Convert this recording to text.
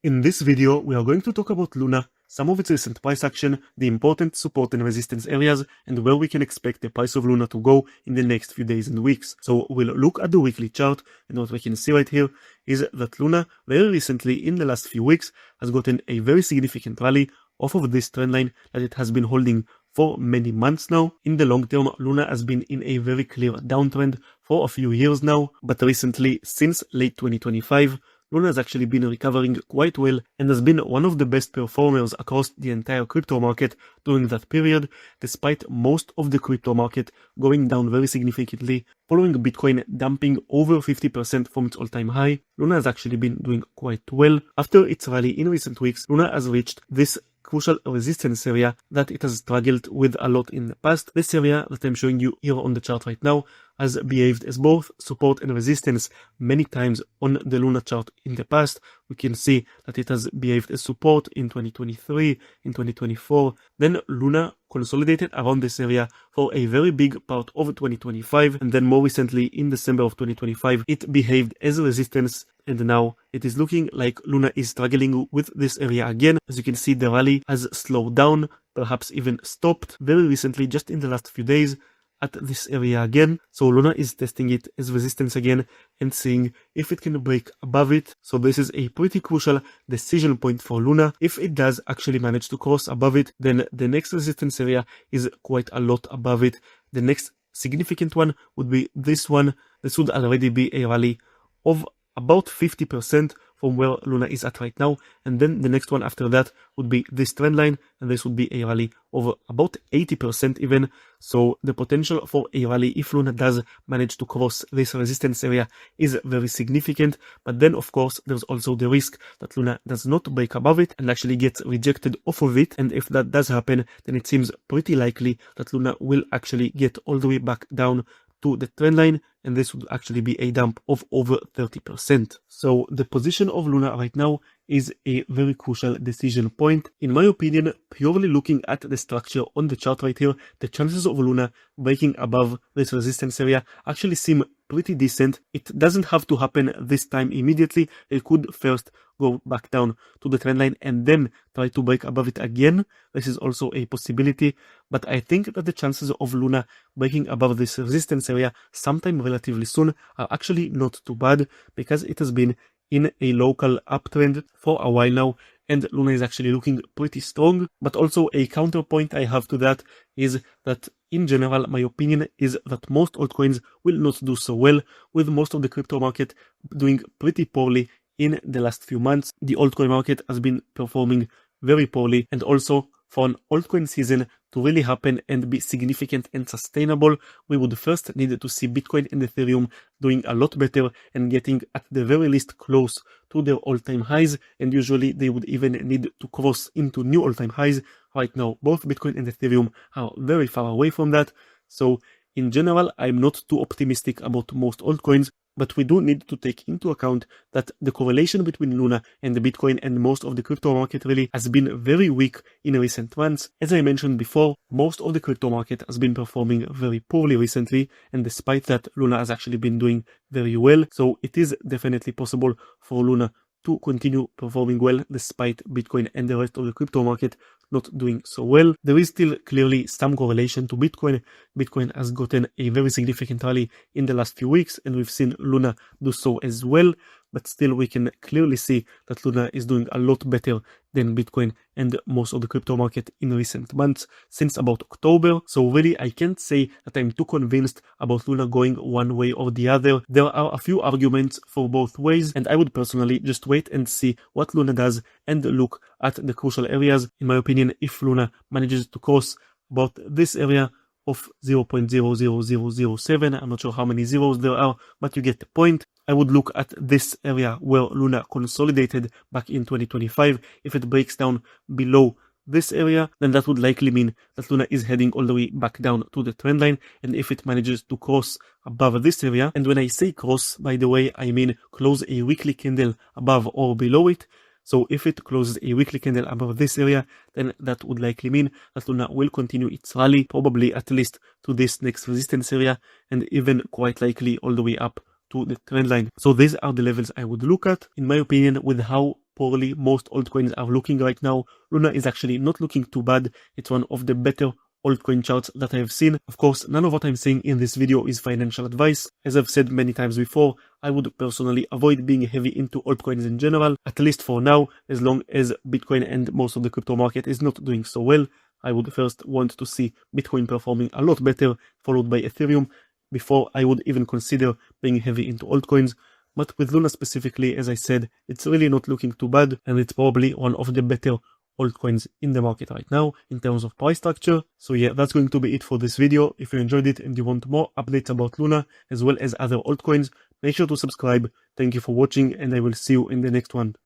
In this video, we are going to talk about Luna, some of its recent price action, the important support and resistance areas, and where we can expect the price of Luna to go in the next few days and weeks. So we'll look at the weekly chart, and what we can see right here is that Luna very recently in the last few weeks has gotten a very significant rally off of this trend line that it has been holding for many months now. In the long term, Luna has been in a very clear downtrend for a few years now, but recently, since late 2025, Luna has actually been recovering quite well and has been one of the best performers across the entire crypto market during that period, despite most of the crypto market going down very significantly. Following Bitcoin dumping over 50% from its all-time high, Luna has actually been doing quite well. After its rally in recent weeks, Luna has reached this crucial resistance area that it has struggled with a lot in the past. This area that I'm showing you here on the chart right now has behaved as both support and resistance many times on the Luna chart in the past. We can see that it has behaved as support in 2023, in 2024. Then Luna consolidated around this area for a very big part of 2025, and then more recently in December of 2025 it behaved as resistance, and now it is looking like Luna is struggling with this area again. As you can see, the rally has slowed down, perhaps even stopped very recently, just in the last few days, at this area again. So Luna is testing it as resistance again and seeing if it can break above it. So this is a pretty crucial decision point for Luna. If it does actually manage to cross above it, then the next resistance area is quite a lot above it. The next significant one would be this one. This would already be a rally of about 50% from where Luna is at right now, and then the next one after that would be this trend line, and this would be a rally of about 80% even. So the potential for a rally, if Luna does manage to cross this resistance area, is very significant. But then of course there's also the risk that Luna does not break above it and actually gets rejected off of it, and if that does happen, then it seems pretty likely that Luna will actually get all the way back down to the trend line, and this would actually be a dump of over 30%. So the position of Luna right now is a very crucial decision point. In my opinion, purely looking at the structure on the chart right here, the chances of Luna breaking above this resistance area actually seem pretty decent. It doesn't have to happen this time immediately. It could first go back down to the trend line and then try to break above it again. This is also a possibility, but I think that the chances of Luna breaking above this resistance area sometime relatively soon are actually not too bad, because it has been in a local uptrend for a while now, and Luna is actually looking pretty strong. But also a counterpoint I have to that is that in general, my opinion is that most altcoins will not do so well, with most of the crypto market doing pretty poorly in the last few months. The altcoin market has been performing very poorly, and also for an altcoin season to really happen and be significant and sustainable, we would first need to see Bitcoin and Ethereum doing a lot better and getting at the very least close to their all-time highs, and usually they would even need to cross into new all-time highs. Right now, both Bitcoin and Ethereum are very far away from that. So in general, I'm not too optimistic about most altcoins, but we do need to take into account that the correlation between Luna and the Bitcoin and most of the crypto market really has been very weak in recent months. As I mentioned before, most of the crypto market has been performing very poorly recently, and despite that, Luna has actually been doing very well. So it is definitely possible for Luna to continue performing well despite Bitcoin and the rest of the crypto market not doing so well. There is still clearly some correlation to Bitcoin. Bitcoin has gotten a very significant rally in the last few weeks, and we've seen Luna do so as well. But still, we can clearly see that Luna is doing a lot better than Bitcoin and most of the crypto market in recent months, since about October. So really, I can't say that I'm too convinced about Luna going one way or the other. There are a few arguments for both ways, and I would personally just wait and see what Luna does and look at the crucial areas. In my opinion, if Luna manages to cross about this area of 0.00007, I'm not sure how many zeros there are, but you get the point. I would look at this area where Luna consolidated back in 2025. If it breaks down below this area, then that would likely mean that Luna is heading all the way back down to the trend line. And if it manages to cross above this area, and when I say cross, by the way, I mean close a weekly candle above or below it. So if it closes a weekly candle above this area, then that would likely mean that Luna will continue its rally, probably at least to this next resistance area, and even quite likely all the way up to the trend line. So these are the levels I would look at. In my opinion, with how poorly most altcoins are looking right now, Luna is actually not looking too bad. It's one of the better altcoin charts that I have seen. Of course, none of what I'm saying in this video is financial advice. As I've said many times before, I would personally avoid being heavy into altcoins in general, at least for now, as long as Bitcoin and most of the crypto market is not doing so well. I would first want to see Bitcoin performing a lot better, followed by Ethereum, before I would even consider being heavy into altcoins. But with Luna specifically, as I said, it's really not looking too bad, and it's probably one of the better altcoins in the market right now in terms of price structure. So yeah, that's going to be it for this video. If you enjoyed it and you want more updates about Luna as well as other altcoins, make sure to subscribe. Thank you for watching, and I will see you in the next one.